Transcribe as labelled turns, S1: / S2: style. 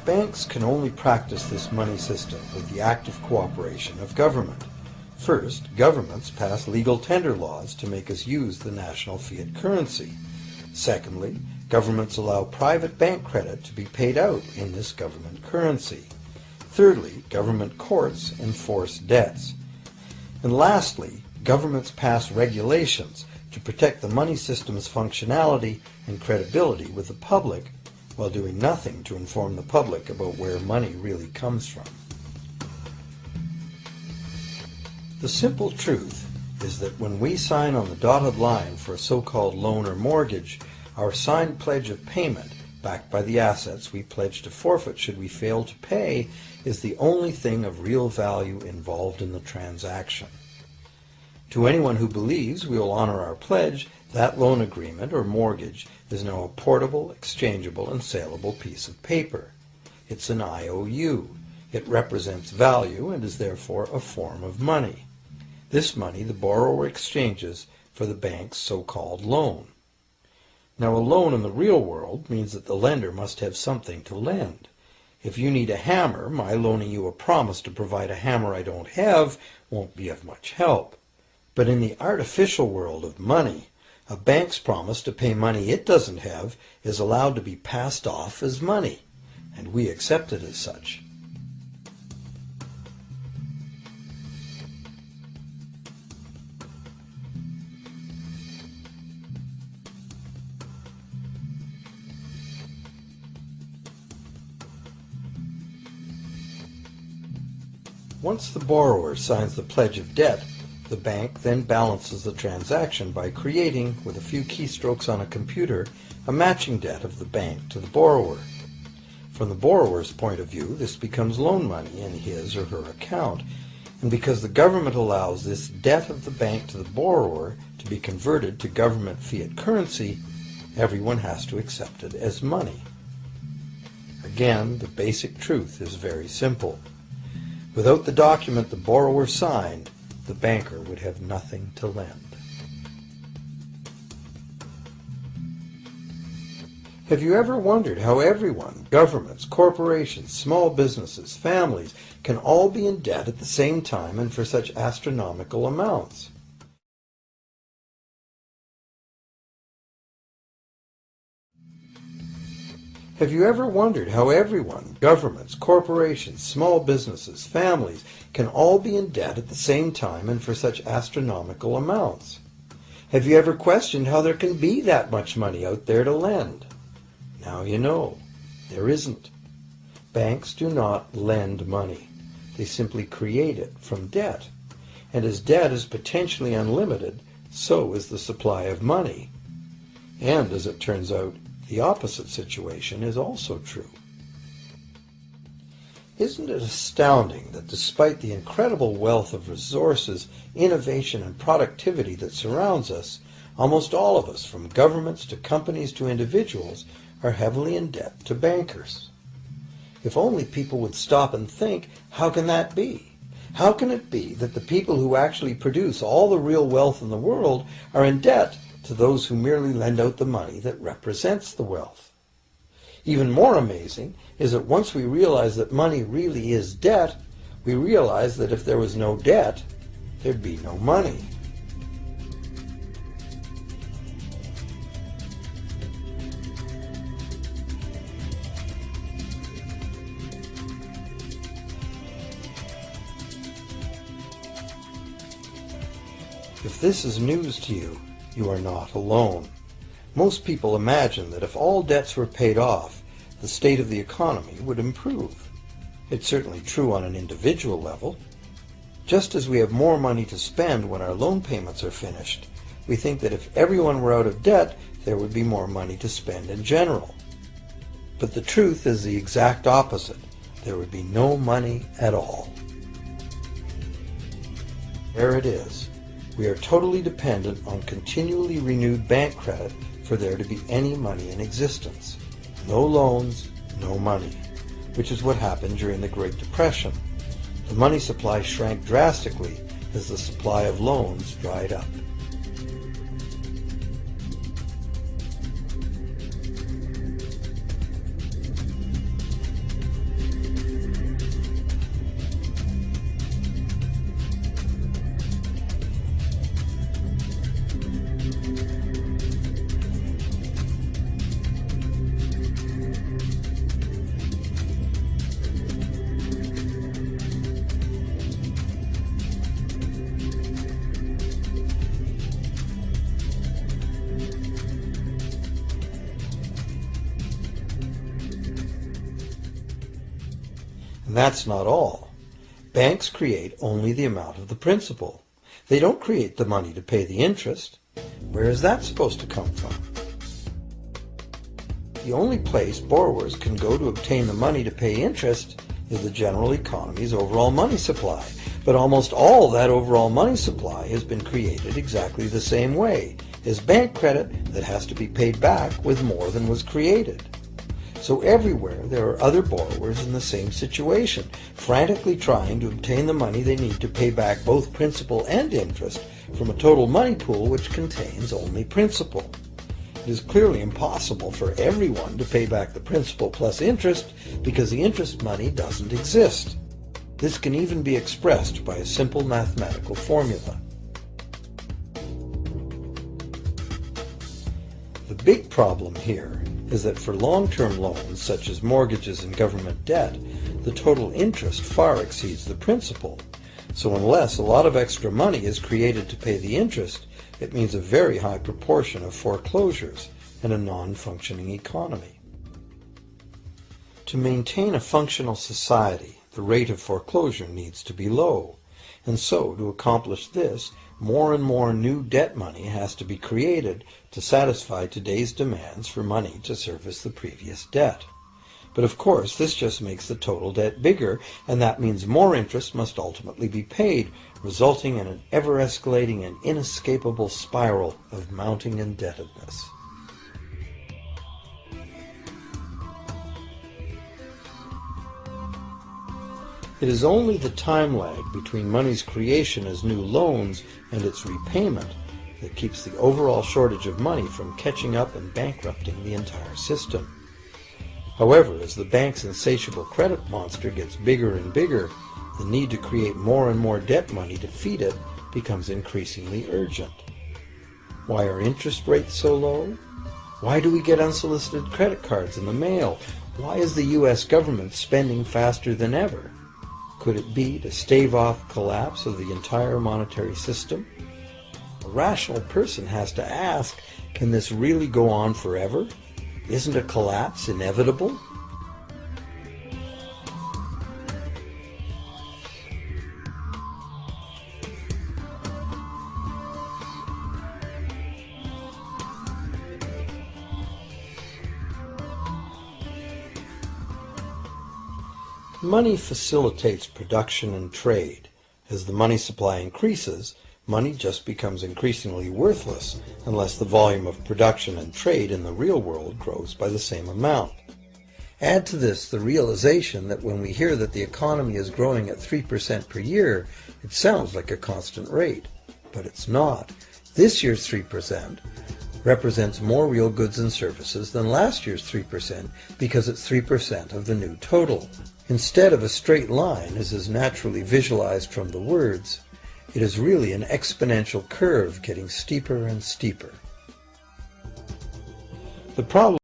S1: Banks can only practice this money system with the active cooperation of government. First, governments pass legal tender laws to make us use the national fiat currency. Secondly, governments allow private bank credit to be paid out in this government currency. Thirdly, government courts enforce debts. And lastly, governments pass regulations to protect the money system's functionality and credibility with the public, while doing nothing to inform the public about where money really comes from. The simple truth is that when we sign on the dotted line for a so-called loan or mortgage, our signed pledge of payment, backed by the assets we pledge to forfeit should we fail to pay, is the only thing of real value involved in the transaction. To anyone who believes we will honor our pledge, that loan agreement or mortgage is now a portable, exchangeable, and saleable piece of paper. It's an IOU. It represents value and is therefore a form of money. This money the borrower exchanges for the bank's so-called loan. Now, a loan in the real world means that the lender must have something to lend. If you need a hammer, my loaning you a promise to provide a hammer I don't have won't be of much help. But in the artificial world of money, a bank's promise to pay money it doesn't have is allowed to be passed off as money, and we accept it as such. Once the borrower signs the pledge of debt, the bank then balances the transaction by creating, with a few keystrokes on a computer, a matching debt of the bank to the borrower. From the borrower's point of view, this becomes loan money in his or her account, and because the government allows this debt of the bank to the borrower to be converted to government fiat currency, everyone has to accept it as money. Again, the basic truth is very simple. Without the document the borrower signed, the banker would have nothing to lend. Have you ever wondered how everyone, governments, corporations, small businesses, families, can all be in debt at the same time and for such astronomical amounts? Have you ever wondered how everyone, governments, corporations, small businesses, families, can all be in debt at the same time and for such astronomical amounts? Have you ever questioned how there can be that much money out there to lend? Now you know. There isn't. Banks do not lend money. They simply create it from debt. And as debt is potentially unlimited, so is the supply of money. And as it turns out, the opposite situation is also true. Isn't it astounding that despite the incredible wealth of resources, innovation, and productivity that surrounds us, almost all of us, from governments to companies to individuals, are heavily in debt to bankers? If only people would stop and think, how can that be? How can it be that the people who actually produce all the real wealth in the world are in debt to those who merely lend out the money that represents the wealth? Even more amazing is that once we realize that money really is debt, we realize that if there was no debt, there'd be no money. If this is news to you, you are not alone. Most people imagine that if all debts were paid off, the state of the economy would improve. It's certainly true on an individual level. Just as we have more money to spend when our loan payments are finished, we think that if everyone were out of debt, there would be more money to spend in general. But the truth is the exact opposite. There would be no money at all. There it is. We are totally dependent on continually renewed bank credit for there to be any money in existence. No loans, no money, which is what happened during the Great Depression. The money supply shrank drastically as the supply of loans dried up. that's not all. Banks create only the amount of the principal. They don't create the money to pay the interest. Where is that supposed to come from? The only place borrowers can go to obtain the money to pay interest is the general economy's overall money supply. But almost all that overall money supply has been created exactly the same way, as bank credit that has to be paid back with more than was created. So everywhere there are other borrowers in the same situation, frantically trying to obtain the money they need to pay back both principal and interest from a total money pool which contains only principal. It is clearly impossible for everyone to pay back the principal plus interest because the interest money doesn't exist. This can even be expressed by a simple mathematical formula. The big problem here is that for long-term loans such as mortgages and government debt, the total interest far exceeds the principal. So unless a lot of extra money is created to pay the interest, it means a very high proportion of foreclosures and a non-functioning economy. To maintain a functional society, the rate of foreclosure needs to be low. And so, to accomplish this, more and more new debt money has to be created to satisfy today's demands for money to service the previous debt. But of course, this just makes the total debt bigger, and that means more interest must ultimately be paid, resulting in an ever-escalating and inescapable spiral of mounting indebtedness. It is only the time lag between money's creation as new loans and its repayment that keeps the overall shortage of money from catching up and bankrupting the entire system. However, as the bank's insatiable credit monster gets bigger and bigger, the need to create more and more debt money to feed it becomes increasingly urgent. Why are interest rates so low? Why do we get unsolicited credit cards in the mail? Why is the U.S. government spending faster than ever? Could it be to stave off collapse of the entire monetary system? A rational person has to ask, can this really go on forever? Isn't a collapse inevitable? Money facilitates production and trade. As the money supply increases, money just becomes increasingly worthless unless the volume of production and trade in the real world grows by the same amount. Add to this the realization that when we hear that the economy is growing at 3% per year, it sounds like a constant rate, but it's not. This year's 3% represents more real goods and services than last year's 3% because it's 3% of the new total. Instead of a straight line, as is naturally visualized from the words, it is really an exponential curve getting steeper and steeper. The problem